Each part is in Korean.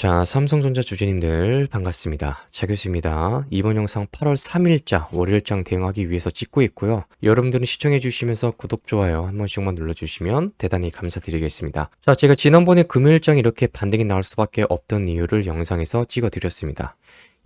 자, 삼성전자 주주님들 반갑습니다. 차 교수입니다. 이번 영상 8월 3일자 월요일장 대응하기 위해서 찍고 있고요. 여러분들은 시청해 주시면서 구독, 좋아요 한 번씩만 눌러주시면 대단히 감사드리겠습니다. 자, 제가 지난번에 금요일장 이렇게 반등이 나올 수밖에 없던 이유를 영상에서 찍어 드렸습니다.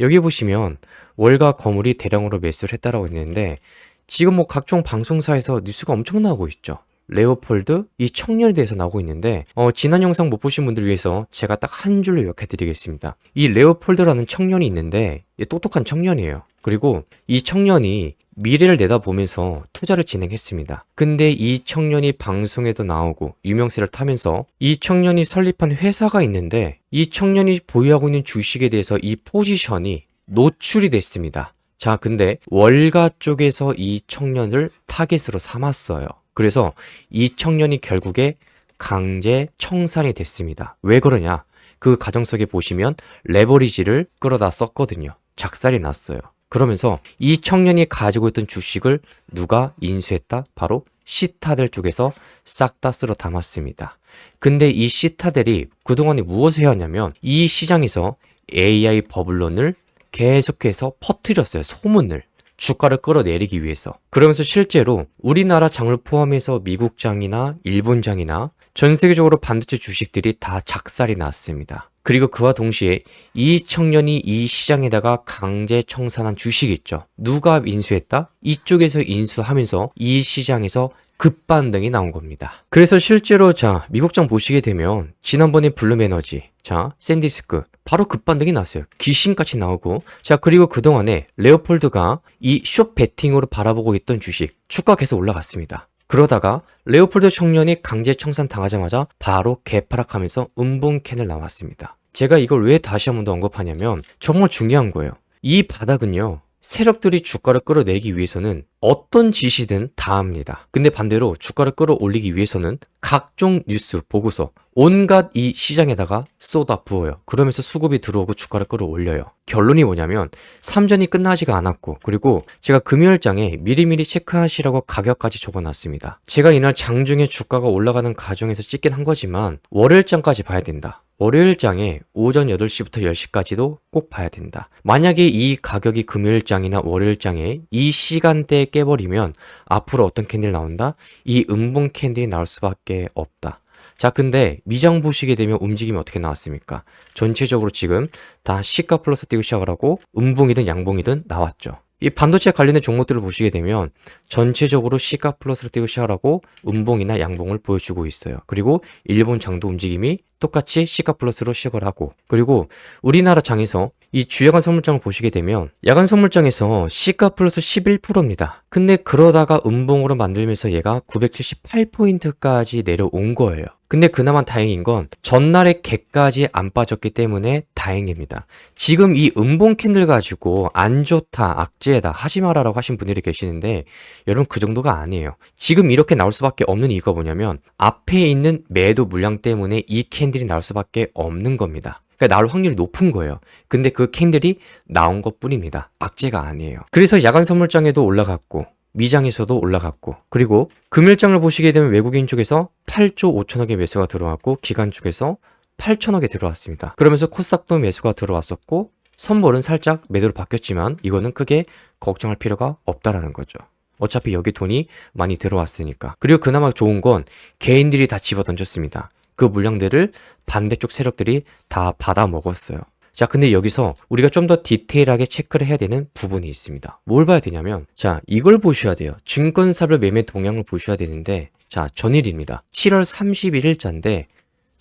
여기 보시면 월가 거물이 대량으로 매수를 했다라고 했는데 지금 뭐 각종 방송사에서 뉴스가 엄청 나오고 있죠. 레오폴드 이 청년에 대해서 나오고 있는데 지난 영상 못 보신 분들을 위해서 제가 딱 한 줄로 요약해 드리겠습니다. 이 레오폴드라는 청년이 있는데 똑똑한 청년이에요. 그리고 이 청년이 미래를 내다보면서 투자를 진행했습니다. 근데 이 청년이 방송에도 나오고 유명세를 타면서 이 청년이 설립한 회사가 있는데 이 청년이 보유하고 있는 주식에 대해서 이 포지션이 노출이 됐습니다. 자, 근데 월가 쪽에서 이 청년을 타겟으로 삼았어요. 그래서 이 청년이 결국에 강제 청산이 됐습니다. 왜 그러냐? 그 가정 속에 보시면 레버리지를 끌어다 썼거든요. 작살이 났어요. 그러면서 이 청년이 가지고 있던 주식을 누가 인수했다? 바로 시타델 쪽에서 싹 다 쓸어 담았습니다. 근데 이 시타델이 그동안에 무엇을 해왔냐면 이 시장에서 AI 버블론을 계속해서 퍼뜨렸어요. 소문을. 주가를 끌어내리기 위해서. 그러면서 실제로 우리나라 장을 포함해서 미국 장이나 일본 장이나 전 세계적으로 반도체 주식들이 다 작살이 났습니다. 그리고 그와 동시에 이 청년이 이 시장에다가 강제 청산한 주식이 있죠. 누가 인수했다? 이쪽에서 인수하면서 이 시장에서 급반등이 나온 겁니다. 그래서 실제로 자, 미국장 보시게 되면 지난번에 블룸에너지, 자, 샌디스크 바로 급반등이 났어요. 귀신같이 나오고. 자, 그리고 그동안에 레오폴드가 이 숏 베팅으로 바라보고 있던 주식 주가 계속 올라갔습니다. 그러다가 레오폴드 청년이 강제 청산 당하자마자 바로 개파락하면서 음봉캔을 나왔습니다. 제가 이걸 왜 다시 한 번 더 언급하냐면 정말 중요한 거예요. 이 바닥은요, 세력들이 주가를 끌어내기 위해서는 어떤 지시든 다 합니다. 근데 반대로 주가를 끌어올리기 위해서는 각종 뉴스, 보고서, 온갖 이 시장에다가 쏟아 부어요. 그러면서 수급이 들어오고 주가를 끌어올려요. 결론이 뭐냐면 삼전이 끝나지가 않았고, 그리고 제가 금요일장에 미리미리 체크하시라고 가격까지 적어놨습니다. 제가 이날 장중에 주가가 올라가는 과정에서 찍긴 한 거지만 월요일장까지 봐야 된다. 월요일장에 오전 8시부터 10시까지도 꼭 봐야 된다. 만약에 이 가격이 금요일장이나 월요일장에 이 시간대에 깨버리면 앞으로 어떤 캔들이 나온다? 이 음봉 캔들이 나올 수밖에 없다. 자, 근데 미장 보시게 되면 움직임이 어떻게 나왔습니까? 전체적으로 지금 다 시가 플러스 뛰고 시작을 하고 음봉이든 양봉이든 나왔죠. 이 반도체 관련된 종목들을 보시게 되면 전체적으로 시가 플러스로 뛰고 시작을 하고 음봉이나 양봉을 보여주고 있어요. 그리고 일본 장도 움직임이 똑같이 시가 플러스로 시작을 하고, 그리고 우리나라 장에서 이 주야간 선물장을 보시게 되면 야간 선물장에서 시가 플러스 11%입니다. 근데 그러다가 음봉으로 만들면서 얘가 978포인트까지 내려온 거예요. 근데 그나마 다행인 건 전날에 개까지 안 빠졌기 때문에 다행입니다. 지금 이 음봉 캔들 가지고 안 좋다, 악재다, 하지 마라라고 하신 분들이 계시는데 여러분 그 정도가 아니에요. 지금 이렇게 나올 수밖에 없는 이유가 뭐냐면 앞에 있는 매도 물량 때문에 이 캔들이 나올 수밖에 없는 겁니다. 그러니까 나올 확률이 높은 거예요. 근데 그 캔들이 나온 것 뿐입니다. 악재가 아니에요. 그래서 야간 선물장에도 올라갔고 미장에서도 올라갔고, 그리고 금일장을 보시게 되면 외국인 쪽에서 8조 5천억의 매수가 들어왔고 기관 쪽에서 8천억에 들어왔습니다. 그러면서 코스닥도 매수가 들어왔었고 선물은 살짝 매도로 바뀌었지만 이거는 크게 걱정할 필요가 없다라는 거죠. 어차피 여기 돈이 많이 들어왔으니까. 그리고 그나마 좋은 건 개인들이 다 집어던졌습니다. 그 물량들을 반대쪽 세력들이 다 받아 먹었어요. 자, 근데 여기서 우리가 좀 더 디테일하게 체크를 해야 되는 부분이 있습니다. 뭘 봐야 되냐면, 자, 이걸 보셔야 돼요. 증권사별 매매 동향을 보셔야 되는데, 자, 전일입니다. 7월 31일자인데,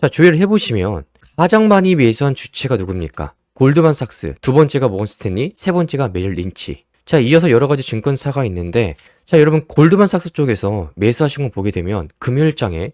자, 조회를 해보시면 가장 많이 매수한 주체가 누굽니까? 골드만삭스, 두 번째가 모건스탠리, 세 번째가 메릴 린치. 자, 이어서 여러 가지 증권사가 있는데, 자, 여러분 골드만삭스 쪽에서 매수하신 거 보게 되면 금요일장에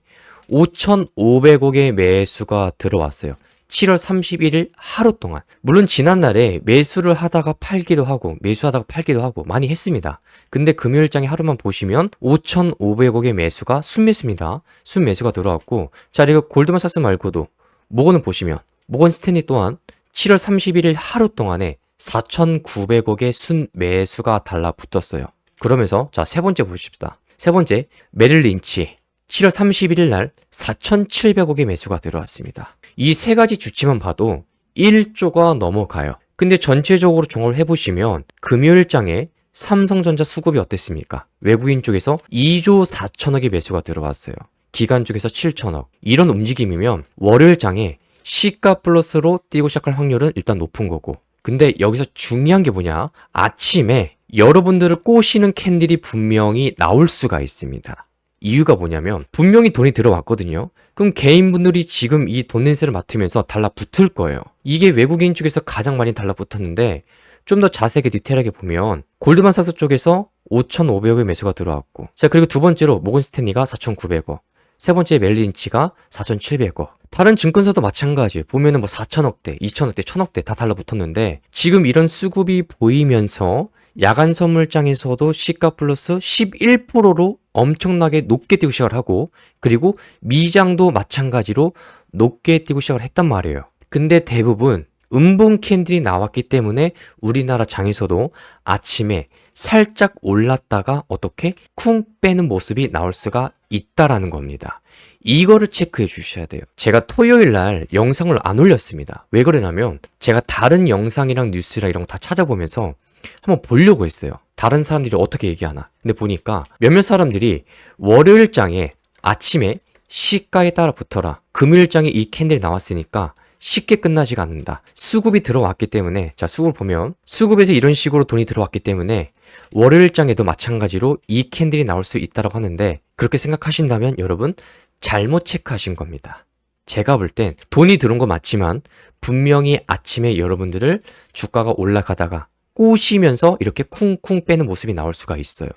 5,500억의 매수가 들어왔어요. 7월 31일 하루 동안. 물론 지난날에 매수를 하다가 팔기도 하고 매수하다가 팔기도 하고 많이 했습니다. 근데 금요일장에 하루만 보시면 5,500억의 매수가 순매수입니다. 순매수가 들어왔고, 자, 그리고 골드만삭스 말고도 모건을 보시면 모건 스탠리 또한 7월 31일 하루 동안에 4,900억의 순매수가 달라붙었어요. 그러면서 자, 세 번째 보십시다. 세 번째 메릴 린치 7월 31일 날 4,700억의 매수가 들어왔습니다. 이 세 가지 주체만 봐도 1조가 넘어가요. 근데 전체적으로 종합을 해보시면 금요일장에 삼성전자 수급이 어땠습니까? 외국인 쪽에서 2조 4천억의 매수가 들어왔어요. 기관 쪽에서 7천억. 이런 움직임이면 월요일장에 시가 플러스로 뛰고 시작할 확률은 일단 높은 거고. 근데 여기서 중요한 게 뭐냐? 아침에 여러분들을 꼬시는 캔들이 분명히 나올 수가 있습니다. 이유가 뭐냐면 분명히 돈이 들어왔거든요. 그럼 개인분들이 지금 이 돈 냄새를 맡으면서 달라붙을 거예요. 이게 외국인 쪽에서 가장 많이 달라붙었는데 좀 더 자세하게 디테일하게 보면 골드만삭스 쪽에서 5,500억의 매수가 들어왔고, 자, 그리고 두 번째로 모건스탠리가 4,900억, 세 번째 멜린치가 4,700억. 다른 증권사도 마찬가지. 보면은 뭐 4천억대, 2천억대, 1천억대 다 달라붙었는데 지금 이런 수급이 보이면서 야간 선물장에서도 시가 플러스 11%로 엄청나게 높게 뛰고 시작을 하고, 그리고 미장도 마찬가지로 높게 뛰고 시작을 했단 말이에요. 근데 대부분 음봉 캔들이 나왔기 때문에 우리나라 장에서도 아침에 살짝 올랐다가 어떻게 쿵 빼는 모습이 나올 수가 있다라는 겁니다. 이거를 체크해 주셔야 돼요. 제가 토요일 날 영상을 안 올렸습니다. 왜 그러냐면 제가 다른 영상이랑 뉴스랑 이런 거 다 찾아보면서 한번 보려고 했어요. 다른 사람들이 어떻게 얘기하나. 근데 보니까 몇몇 사람들이 월요일장에 아침에 시가에 따라 붙어라. 금요일장에 이 캔들이 나왔으니까 쉽게 끝나지가 않는다. 수급이 들어왔기 때문에, 자, 수급을 보면 수급에서 이런 식으로 돈이 들어왔기 때문에 월요일장에도 마찬가지로 이 캔들이 나올 수 있다고 하는데, 그렇게 생각하신다면 여러분 잘못 체크하신 겁니다. 제가 볼 땐 돈이 들어온 거 맞지만 분명히 아침에 여러분들을 주가가 올라가다가 꼬시면서 이렇게 쿵쿵 빼는 모습이 나올 수가 있어요.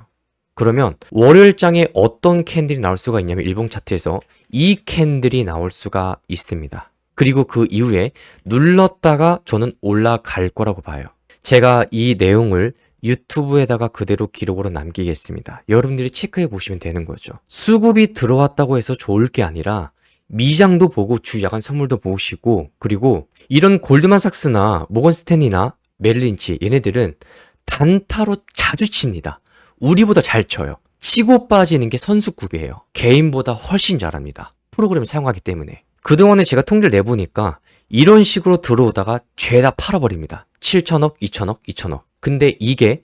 그러면 월요일장에 어떤 캔들이 나올 수가 있냐면 일봉 차트에서 이 캔들이 나올 수가 있습니다. 그리고 그 이후에 눌렀다가 저는 올라갈 거라고 봐요. 제가 이 내용을 유튜브에다가 그대로 기록으로 남기겠습니다. 여러분들이 체크해 보시면 되는 거죠. 수급이 들어왔다고 해서 좋을 게 아니라 미장도 보고 주 야간 선물도 보시고, 그리고 이런 골드만삭스나 모건스탠리나 멜린치 얘네들은 단타로 자주 칩니다. 우리보다 잘 쳐요. 치고 빠지는 게 선수급이에요. 개인보다 훨씬 잘합니다. 프로그램을 사용하기 때문에. 그동안에 제가 통계를 내보니까 이런 식으로 들어오다가 죄다 팔아버립니다. 7천억, 2천억, 2천억. 근데 이게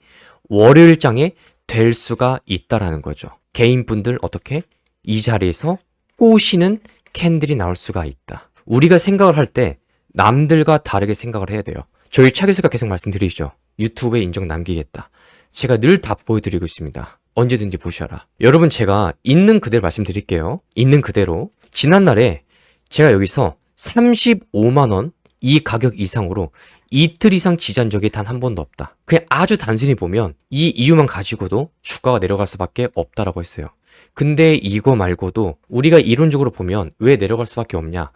월요일장에 될 수가 있다라는 거죠. 개인분들 어떻게? 이 자리에서 꼬시는 캔들이 나올 수가 있다. 우리가 생각을 할 때 남들과 다르게 생각을 해야 돼요. 저희 차 교수가 계속 말씀드리죠. 유튜브에 인정 남기겠다. 제가 늘 다 보여드리고 있습니다. 언제든지 보셔라. 여러분, 제가 있는 그대로 말씀드릴게요. 있는 그대로. 지난날에 제가 여기서 35만원 이 가격 이상으로 이틀 이상 지지한 적이 단 한 번도 없다. 그냥 아주 단순히 보면 이 이유만 가지고도 주가가 내려갈 수밖에 없다라고 했어요. 근데 이거 말고도 우리가 이론적으로 보면 왜 내려갈 수밖에 없냐.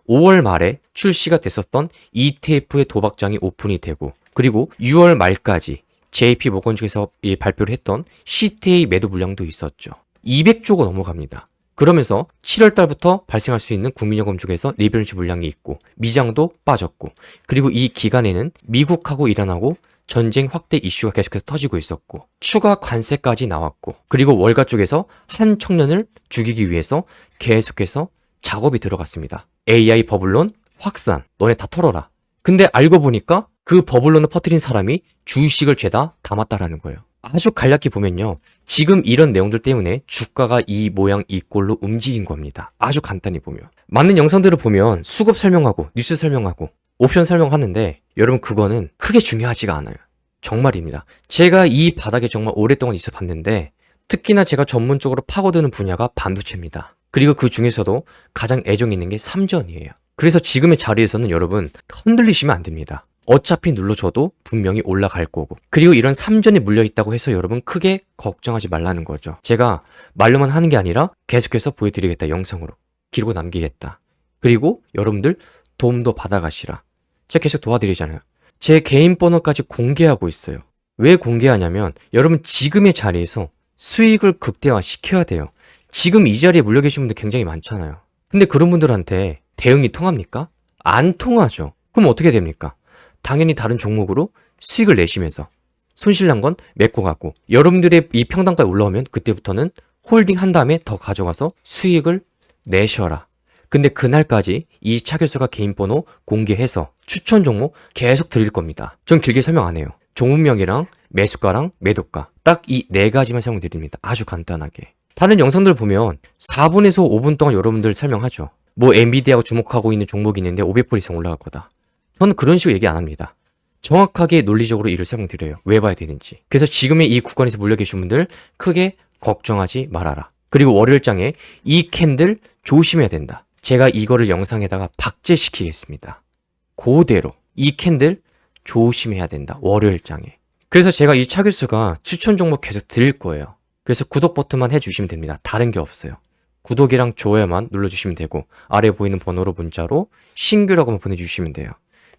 5월 말에 출시가 됐었던 ETF의 도박장이 오픈이 되고, 그리고 6월 말까지 JP 모건 쪽에서 발표를 했던 CTA 매도 물량도 있었죠. 200조가 넘어갑니다. 그러면서 7월 달부터 발생할 수 있는 국민연금 쪽에서 리밸런스 물량이 있고, 미장도 빠졌고, 그리고 이 기간에는 미국하고 이란하고 전쟁 확대 이슈가 계속해서 터지고 있었고, 추가 관세까지 나왔고, 그리고 월가 쪽에서 한 청년을 죽이기 위해서 계속해서 작업이 들어갔습니다. AI 버블론 확산, 너네 다 털어라. 근데 알고 보니까 그 버블론을 퍼뜨린 사람이 주식을 죄다 담았다라는 거예요. 아주 간략히 보면요, 지금 이런 내용들 때문에 주가가 이 모양 이 꼴로 움직인 겁니다. 아주 간단히 보면 맞는 영상들을 보면 수급 설명하고 뉴스 설명하고 옵션 설명하는데, 여러분 그거는 크게 중요하지가 않아요. 정말입니다. 제가 이 바닥에 정말 오랫동안 있어 봤는데, 특히나 제가 전문적으로 파고드는 분야가 반도체입니다. 그리고 그 중에서도 가장 애정 있는 게 삼전이에요. 그래서 지금의 자리에서는 여러분 흔들리시면 안 됩니다. 어차피 눌러줘도 분명히 올라갈 거고, 그리고 이런 삼전이 물려있다고 해서 여러분 크게 걱정하지 말라는 거죠. 제가 말로만 하는 게 아니라 계속해서 보여드리겠다. 영상으로 기록을 남기겠다. 그리고 여러분들 도움도 받아가시라. 제가 계속 도와드리잖아요. 제 개인 번호까지 공개하고 있어요. 왜 공개하냐면 여러분 지금의 자리에서 수익을 극대화 시켜야 돼요. 지금 이 자리에 물려 계신 분들 굉장히 많잖아요. 근데 그런 분들한테 대응이 통합니까? 안 통하죠. 그럼 어떻게 됩니까? 당연히 다른 종목으로 수익을 내시면서 손실난 건 메꿔 갖고, 여러분들의 이 평단가에 올라오면 그때부터는 홀딩 한 다음에 더 가져가서 수익을 내셔라. 근데 그날까지 이 차 교수가 개인 번호 공개해서 추천 종목 계속 드릴 겁니다. 전 길게 설명 안 해요. 종목명이랑 매수가랑 매도가 딱 이 네 가지만 설명드립니다. 아주 간단하게. 다른 영상들 보면 4분에서 5분 동안 여러분들 설명하죠. 뭐 엔비디아가 주목하고 있는 종목이 있는데 500불 이상 올라갈 거다. 저는 그런 식으로 얘기 안 합니다. 정확하게 논리적으로 이를 설명드려요. 왜 봐야 되는지. 그래서 지금의 이 구간에서 물려 계신 분들 크게 걱정하지 말아라. 그리고 월요일장에 이 캔들 조심해야 된다. 제가 이거를 영상에다가 박제시키겠습니다. 그대로 이 캔들 조심해야 된다. 월요일장에. 그래서 제가 이 차 교수가 추천 종목 계속 드릴 거예요. 그래서 구독 버튼만 해주시면 됩니다. 다른 게 없어요. 구독이랑 좋아요만 눌러주시면 되고 아래 보이는 번호로 문자로 신규라고만 보내주시면 돼요.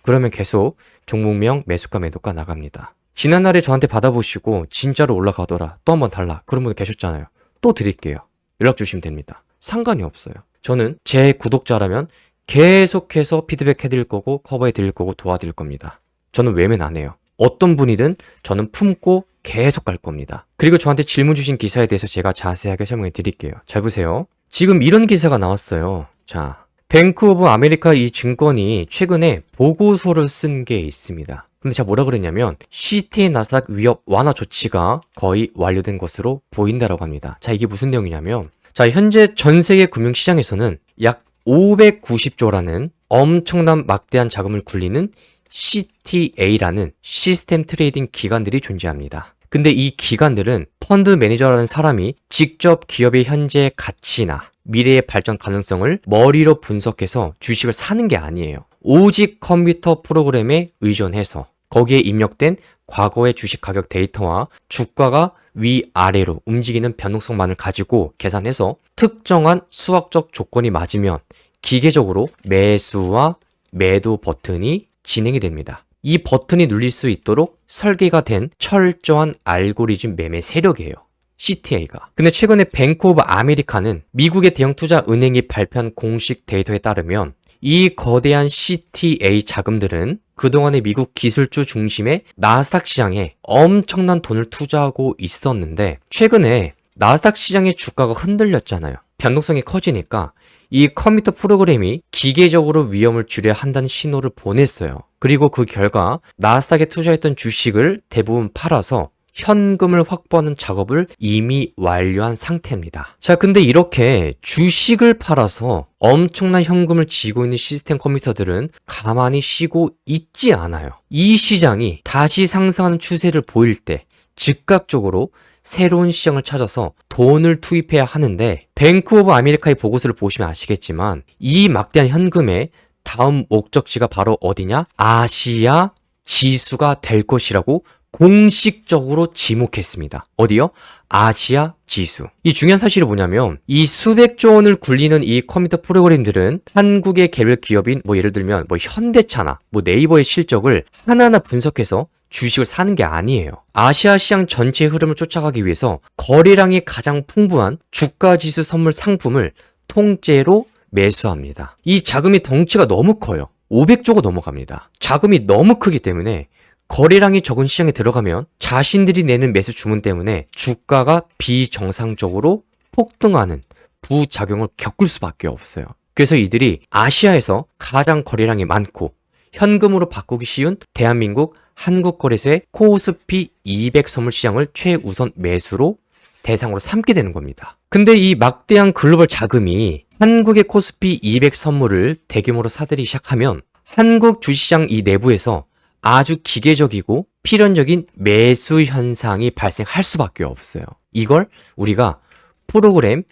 그러면 계속 종목명 매수가 매도가 나갑니다. 지난날에 저한테 받아보시고 진짜로 올라가더라. 또 한 번 달라. 그런 분들 계셨잖아요. 또 드릴게요. 연락 주시면 됩니다. 상관이 없어요. 저는 제 구독자라면 계속해서 피드백 해드릴 거고 커버해 드릴 거고 도와드릴 겁니다. 저는 외면 안 해요. 어떤 분이든 저는 품고 계속 갈 겁니다. 그리고 저한테 질문 주신 기사에 대해서 제가 자세하게 설명해 드릴게요. 잘 보세요. 지금 이런 기사가 나왔어요. 자, 뱅크 오브 아메리카 이 증권이 최근에 보고서를 쓴 게 있습니다. 근데 제가 뭐라 그랬냐면 CTA 나스닥 위협 완화 조치가 거의 완료된 것으로 보인다라고 합니다. 자, 이게 무슨 내용이냐면 자, 현재 전 세계 금융시장에서는 약 590조라는 엄청난 막대한 자금을 굴리는 CTA라는 시스템 트레이딩 기관들이 존재합니다. 근데 이 기관들은 펀드 매니저라는 사람이 직접 기업의 현재 가치나 미래의 발전 가능성을 머리로 분석해서 주식을 사는 게 아니에요. 오직 컴퓨터 프로그램에 의존해서 거기에 입력된 과거의 주식 가격 데이터와 주가가 위아래로 움직이는 변동성만을 가지고 계산해서 특정한 수학적 조건이 맞으면 기계적으로 매수와 매도 버튼이 진행이 됩니다. 이 버튼이 눌릴 수 있도록 설계가 된 철저한 알고리즘 매매 세력이에요. CTA가. 근데 최근에 뱅크 오브 아메리카는 미국의 대형 투자 은행이 발표한 공식 데이터에 따르면 이 거대한 CTA 자금들은 그동안의 미국 기술주 중심의 나스닥 시장에 엄청난 돈을 투자하고 있었는데 최근에 나스닥 시장의 주가가 흔들렸잖아요. 변동성이 커지니까 이 컴퓨터 프로그램이 기계적으로 위험을 줄여야 한다는 신호를 보냈어요. 그리고 그 결과 나스닥에 투자했던 주식을 대부분 팔아서 현금을 확보하는 작업을 이미 완료한 상태입니다. 자, 근데 이렇게 주식을 팔아서 엄청난 현금을 쥐고 있는 시스템 컴퓨터들은 가만히 쉬고 있지 않아요. 이 시장이 다시 상승하는 추세를 보일 때 즉각적으로 새로운 시장을 찾아서 돈을 투입해야 하는데 뱅크 오브 아메리카의 보고서를 보시면 아시겠지만 이 막대한 현금의 다음 목적지가 바로 어디냐? 아시아 지수가 될 것이라고 공식적으로 지목했습니다. 어디요? 아시아 지수. 이 중요한 사실이 뭐냐면 이 수백조 원을 굴리는 이 컴퓨터 프로그램들은 한국의 개별 기업인 뭐 예를 들면 뭐 현대차나 뭐 네이버의 실적을 하나하나 분석해서 주식을 사는 게 아니에요. 아시아 시장 전체의 흐름을 쫓아가기 위해서 거래량이 가장 풍부한 주가지수 선물 상품을 통째로 매수합니다. 이 자금의 덩치가 너무 커요. 500조가 넘어갑니다. 자금이 너무 크기 때문에 거래량이 적은 시장에 들어가면 자신들이 내는 매수 주문 때문에 주가가 비정상적으로 폭등하는 부작용을 겪을 수밖에 없어요. 그래서 이들이 아시아에서 가장 거래량이 많고 현금으로 바꾸기 쉬운 대한민국 한국거래소의 코스피 200 선물 시장을 최우선 매수로 대상으로 삼게 되는 겁니다. 근데 이 막대한 글로벌 자금이 한국의 코스피 200 선물을 대규모로 사들이기 시작하면 한국 주시장 이 내부에서 아주 기계적이고 필연적인 매수 현상이 발생할 수밖에 없어요. 이걸 우리가 프로그램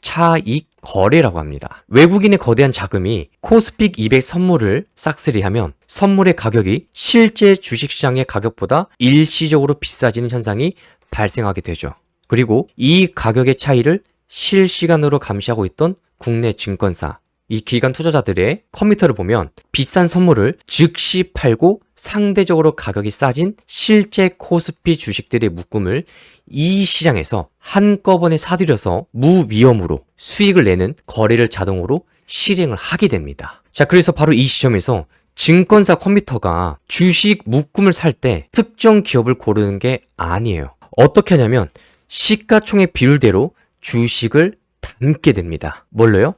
차익 거래라고 합니다. 외국인의 거대한 자금이 코스피 200 선물을 싹쓸이하면 선물의 가격이 실제 주식시장의 가격보다 일시적으로 비싸지는 현상이 발생하게 되죠. 그리고 이 가격의 차이를 실시간으로 감시하고 있던 국내 증권사, 이 기관 투자자들의 컴퓨터를 보면 비싼 선물을 즉시 팔고 상대적으로 가격이 싸진 실제 코스피 주식들의 묶음을 이 시장에서 한꺼번에 사들여서 무위험으로 수익을 내는 거래를 자동으로 실행을 하게 됩니다. 자, 그래서 바로 이 시점에서 증권사 컴퓨터가 주식 묶음을 살 때 특정 기업을 고르는 게 아니에요. 어떻게 하냐면 시가총액 비율대로 주식을 담게 됩니다. 뭘로요?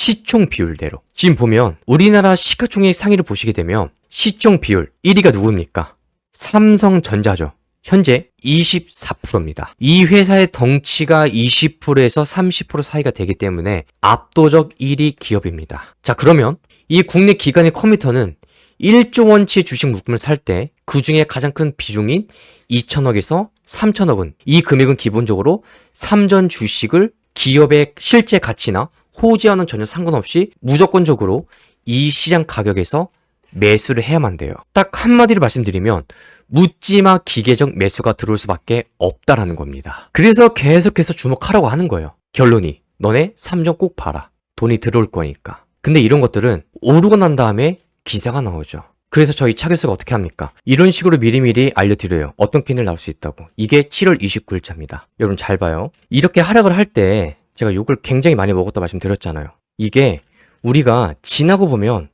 시총 비율대로. 지금 보면 우리나라 시가총액 상위를 보시게 되면 시총 비율 1위가 누굽니까? 삼성전자죠. 현재 24%입니다. 이 회사의 덩치가 20%에서 30% 사이가 되기 때문에 압도적 1위 기업입니다. 자, 그러면 이 국내 기관의 컴퓨터는 1조 원치의 주식 물품을 살 때 그 중에 가장 큰 비중인 2천억에서 3천억은 이 금액은 기본적으로 삼전 주식을 기업의 실제 가치나 호재와는 전혀 상관없이 무조건적으로 이 시장 가격에서 매수를 해야만 돼요. 딱 한마디로 말씀드리면 묻지마 기계적 매수가 들어올 수밖에 없다라는 겁니다. 그래서 계속해서 주목하라고 하는 거예요. 결론이 너네 삼전 꼭 봐라. 돈이 들어올 거니까. 근데 이런 것들은 오르고 난 다음에 기사가 나오죠. 그래서 저희 차 교수가 어떻게 합니까? 이런 식으로 미리미리 알려드려요. 어떤 캔들 나올 수 있다고. 이게 7월 29일자입니다. 여러분 잘 봐요. 이렇게 하락을 할 때 제가 욕을 굉장히 많이 먹었다 말씀드렸잖아요. 이게 우리가 지나고 보면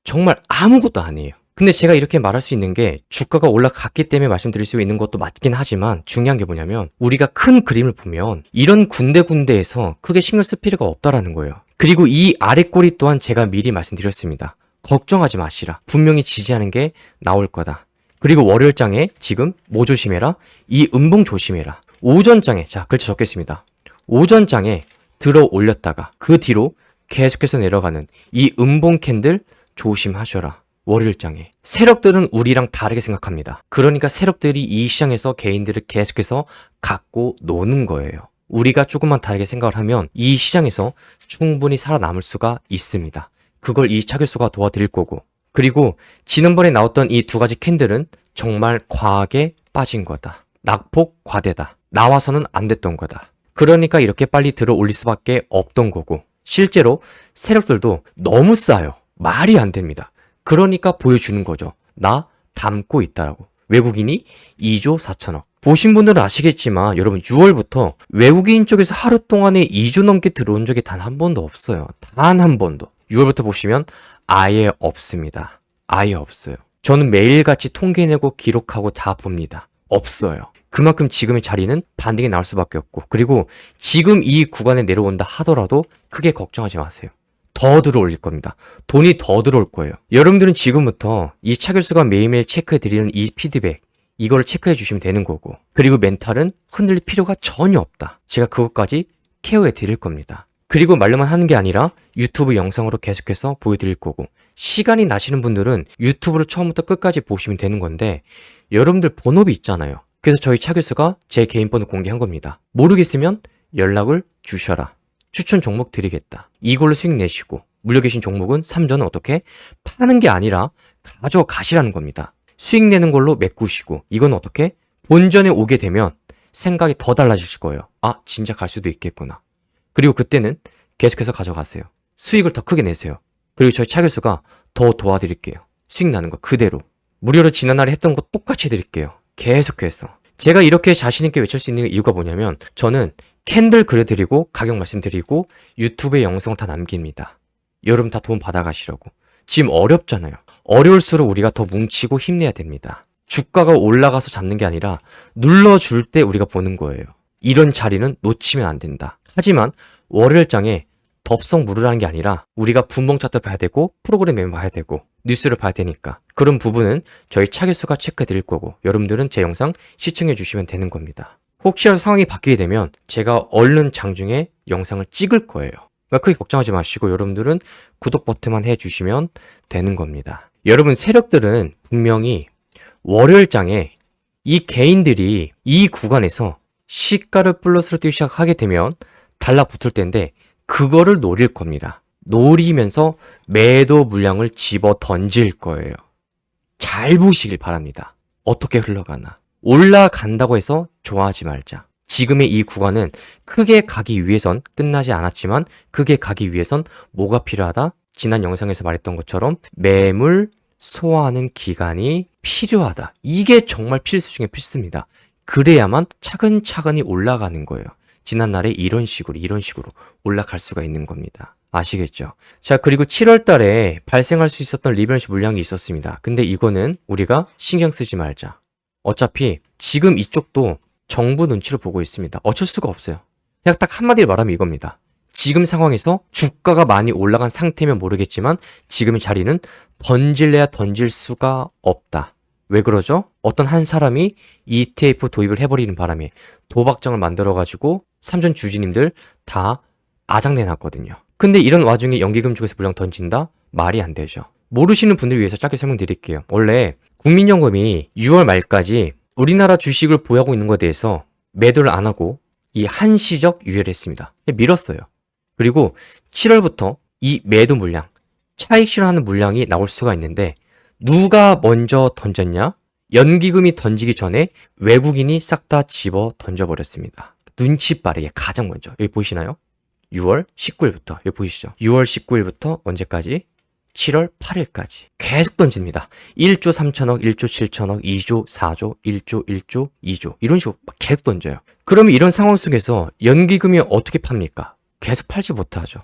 정말 아무것도 아니에요. 근데 제가 이렇게 말할 수 있는 게 주가가 올라갔기 때문에 말씀드릴 수 있는 것도 맞긴 하지만 중요한 게 뭐냐면 우리가 큰 그림을 보면 이런 군데군데에서 크게 신경 쓸 필요가 없다라는 거예요. 그리고 이 아래 꼬리 또한 제가 미리 말씀드렸습니다. 걱정하지 마시라. 분명히 지지하는 게 나올 거다. 그리고 월요일장에 지금 뭐 조심해라? 이 음봉 조심해라. 오전장에 자 글자 적겠습니다. 오전장에 들어 올렸다가 그 뒤로 계속해서 내려가는 이 음봉 캔들 조심하셔라. 월요일장에. 세력들은 우리랑 다르게 생각합니다. 그러니까 세력들이 이 시장에서 개인들을 계속해서 갖고 노는 거예요. 우리가 조금만 다르게 생각을 하면 이 시장에서 충분히 살아남을 수가 있습니다. 그걸 이 차교수가 도와드릴 거고. 그리고 지난번에 나왔던 이 두 가지 캔들은 정말 과하게 빠진 거다. 낙폭 과대다. 나와서는 안 됐던 거다. 그러니까 이렇게 빨리 들어 올릴 수밖에 없던 거고. 실제로 세력들도 너무 싸요. 말이 안 됩니다. 그러니까 보여주는 거죠. 나 담고 있다라고. 외국인이 2조 4천억. 보신 분들은 아시겠지만 여러분 6월부터 외국인 쪽에서 하루 동안에 2조 넘게 들어온 적이 단 한 번도 없어요. 단 한 번도. 6월부터 보시면 아예 없습니다. 아예 없어요. 저는 매일같이 통계내고 기록하고 다 봅니다. 없어요. 그만큼 지금의 자리는 반등이 나올 수밖에 없고 그리고 지금 이 구간에 내려온다 하더라도 크게 걱정하지 마세요. 더 들어올릴 겁니다. 돈이 더 들어올 거예요. 여러분들은 지금부터 이 차교수가 매일매일 체크해드리는 이 피드백 이걸 체크해 주시면 되는 거고 그리고 멘탈은 흔들릴 필요가 전혀 없다. 제가 그것까지 케어해 드릴 겁니다. 그리고 말로만 하는 게 아니라 유튜브 영상으로 계속해서 보여드릴 거고 시간이 나시는 분들은 유튜브를 처음부터 끝까지 보시면 되는 건데 여러분들 번호비 있잖아요. 그래서 저희 차 교수가 제 개인 번호 공개한 겁니다. 모르겠으면 연락을 주셔라. 추천 종목 드리겠다. 이걸로 수익 내시고 물려 계신 종목은 삼전은 어떻게 파는 게 아니라 가져가시라는 겁니다. 수익 내는 걸로 메꾸시고 이건 어떻게 본전에 오게 되면 생각이 더 달라지실 거예요. 아 진짜 갈 수도 있겠구나. 그리고 그때는 계속해서 가져가세요. 수익을 더 크게 내세요. 그리고 저희 차 교수가 더 도와드릴게요. 수익 나는 거 그대로. 무료로 지난날에 했던 거 똑같이 해드릴게요. 계속해서. 제가 이렇게 자신있게 외칠 수 있는 이유가 뭐냐면 저는 캔들 그려드리고 가격 말씀드리고 유튜브에 영상을 다 남깁니다. 여러분 다 돈 받아가시라고. 지금 어렵잖아요. 어려울수록 우리가 더 뭉치고 힘내야 됩니다. 주가가 올라가서 잡는 게 아니라 눌러줄 때 우리가 보는 거예요. 이런 자리는 놓치면 안 된다. 하지만 월요일장에 덥석 무르라는 게 아니라 우리가 분봉 차트 봐야 되고 프로그램 매매 봐야 되고 뉴스를 봐야 되니까 그런 부분은 저희 차 교수가 체크해 드릴 거고 여러분들은 제 영상 시청해 주시면 되는 겁니다. 혹시라도 상황이 바뀌게 되면 제가 얼른 장중에 영상을 찍을 거예요. 그러니까 크게 걱정하지 마시고 여러분들은 구독 버튼만 해주시면 되는 겁니다. 여러분 세력들은 분명히 월요일장에 이 개인들이 이 구간에서 시가를 플러스로 뛰기 시작하게 되면 달라붙을 텐데 그거를 노릴 겁니다. 노리면서 매도 물량을 집어 던질 거예요. 잘 보시길 바랍니다. 어떻게 흘러가나. 올라간다고 해서 좋아하지 말자. 지금의 이 구간은 크게 가기 위해선 끝나지 않았지만 크게 가기 위해선 뭐가 필요하다? 지난 영상에서 말했던 것처럼 매물 소화하는 기간이 필요하다. 이게 정말 필수 중에 필수입니다. 그래야만 차근차근히 올라가는 거예요. 지난날에 이런 식으로 올라갈 수가 있는 겁니다. 아시겠죠? 자, 그리고 7월 달에 발생할 수 있었던 리밸런스 물량이 있었습니다. 근데 이거는 우리가 신경 쓰지 말자. 어차피 지금 이쪽도 정부 눈치를 보고 있습니다. 어쩔 수가 없어요. 그냥 딱 한마디로 말하면 이겁니다. 지금 상황에서 주가가 많이 올라간 상태면 모르겠지만 지금의 자리는 던질래야 던질 수가 없다. 왜 그러죠? 어떤 한 사람이 ETF 도입을 해버리는 바람에 도박장을 만들어가지고 삼전 주주님들 다 아장내놨거든요. 근데 이런 와중에 연기금 쪽에서 물량 던진다? 말이 안 되죠. 모르시는 분들 위해서 짧게 설명드릴게요. 원래 국민연금이 6월 말까지 우리나라 주식을 보유하고 있는 것에 대해서 매도를 안 하고 이 한시적 유예를 했습니다. 밀었어요. 그리고 7월부터 이 매도 물량, 차익 실현하는 물량이 나올 수가 있는데 누가 먼저 던졌냐? 연기금이 던지기 전에 외국인이 싹 다 집어 던져버렸습니다. 눈치 빠르게 가장 먼저. 여기 보이시나요? 6월 19일부터 여기 보이시죠? 6월 19일부터 언제까지? 7월 8일까지 계속 던집니다. 1조 3천억, 1조 7천억, 2조 4조, 1조 1조 2조 이런 식으로 막 계속 던져요. 그러면 이런 상황 속에서 연기금이 어떻게 팝니까? 계속 팔지 못하죠.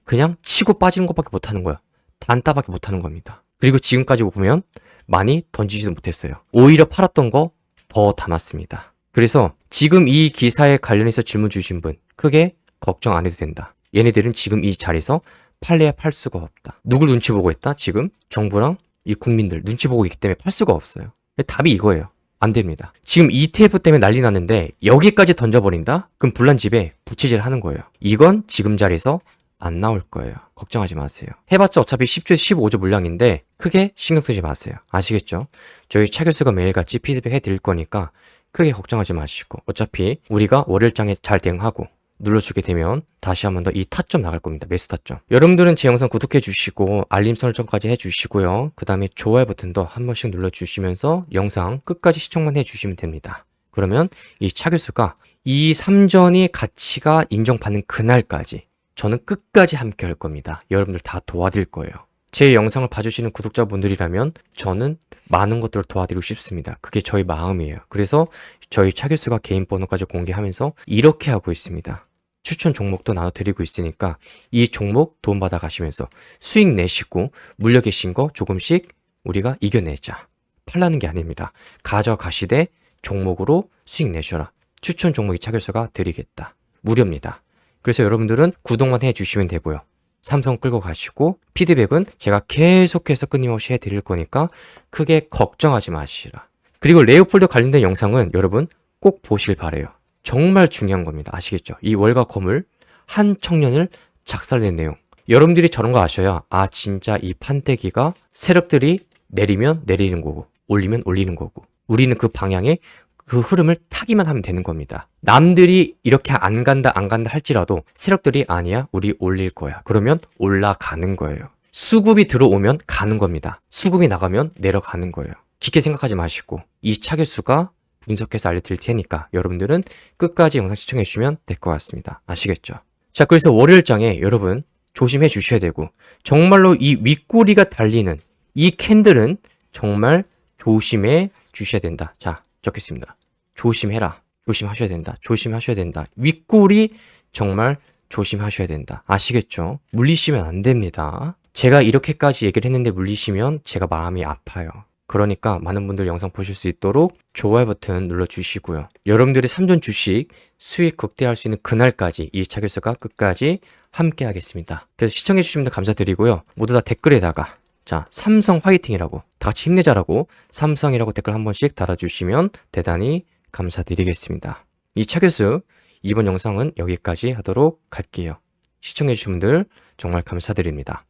그냥 치고 빠지는 것밖에 못하는 거야. 단따밖에 못하는 겁니다. 그리고 지금까지 보면 많이 던지지도 못했어요. 오히려 팔았던 거 더 담았습니다. 그래서 지금 이 기사에 관련해서 질문 주신 분 크게 걱정 안 해도 된다. 얘네들은 지금 이 자리에서 팔래야 팔 수가 없다. 누굴 눈치 보고 있다? 지금 정부랑 이 국민들 눈치 보고 있기 때문에 팔 수가 없어요. 답이 이거예요. 안 됩니다. 지금 ETF 때문에 난리 났는데 여기까지 던져버린다? 그럼 불난집에 부채질 하는 거예요. 이건 지금 자리에서 안 나올 거예요. 걱정하지 마세요. 해봤자 어차피 10조에서 15조 물량인데 크게 신경 쓰지 마세요. 아시겠죠? 저희 차 교수가 매일같이 피드백 해드릴 거니까 크게 걱정하지 마시고 어차피 우리가 월요일장에 잘 대응하고 눌러주게 되면 다시 한 번 더 이 타점 나갈 겁니다. 매수 타점. 여러분들은 제 영상 구독해 주시고 알림 설정까지 해주시고요. 그 다음에 좋아요 버튼도 한 번씩 눌러주시면서 영상 끝까지 시청만 해주시면 됩니다. 그러면 이 차 교수가 이 3전이 가치가 인정받는 그날까지 저는 끝까지 함께 할 겁니다. 여러분들 다 도와드릴 거예요. 제 영상을 봐주시는 구독자분들이라면 저는 많은 것들을 도와드리고 싶습니다. 그게 저희 마음이에요. 그래서 저희 차 교수가 개인 번호까지 공개하면서 이렇게 하고 있습니다. 추천 종목도 나눠드리고 있으니까 이 종목 도움받아 가시면서 수익 내시고 물려 계신 거 조금씩 우리가 이겨내자. 팔라는 게 아닙니다. 가져가시되 종목으로 수익 내셔라. 추천 종목 이 차 교수가 드리겠다. 무료입니다. 그래서 여러분들은 구독만 해주시면 되고요. 삼성 끌고 가시고 피드백은 제가 계속해서 끊임없이 해드릴 거니까 크게 걱정하지 마시라. 그리고 레오폴드 관련된 영상은 여러분 꼭 보시길 바래요. 정말 중요한 겁니다. 아시겠죠? 이 월가 거물 한 청년을 작살낸 내용. 여러분들이 저런 거 아셔야 진짜 이 판때기가 세력들이 내리면 내리는 거고 올리면 올리는 거고 우리는 그 방향에 그 흐름을 타기만 하면 되는 겁니다. 남들이 이렇게 안 간다 할지라도 세력들이 아니야 우리 올릴 거야. 그러면 올라가는 거예요. 수급이 들어오면 가는 겁니다. 수급이 나가면 내려가는 거예요. 깊게 생각하지 마시고 이 차교수가 분석해서 알려드릴 테니까 여러분들은 끝까지 영상 시청해 주시면 될 것 같습니다. 아시겠죠? 자, 그래서 월요일장에 여러분 조심해 주셔야 되고 정말로 이 윗꼬리가 달리는 이 캔들은 정말 조심해 주셔야 된다. 자, 적겠습니다. 조심해라. 조심하셔야 된다. 조심하셔야 된다. 윗골이 정말 조심하셔야 된다. 아시겠죠? 물리시면 안 됩니다. 제가 이렇게까지 얘기를 했는데 물리시면 제가 마음이 아파요. 그러니까 많은 분들 영상 보실 수 있도록 좋아요 버튼 눌러주시고요. 여러분들이 3전 주식 수익 극대화할 수 있는 그날까지 이 차 교수가 끝까지 함께 하겠습니다. 그래서 시청해 주시면 감사드리고요. 모두 다 댓글에다가 자, 삼성 화이팅이라고 다 같이 힘내자라고 삼성이라고 댓글 한 번씩 달아주시면 대단히 감사드리겠습니다. 이 차 교수 이번 영상은 여기까지 하도록 할게요. 시청해주신 분들 정말 감사드립니다.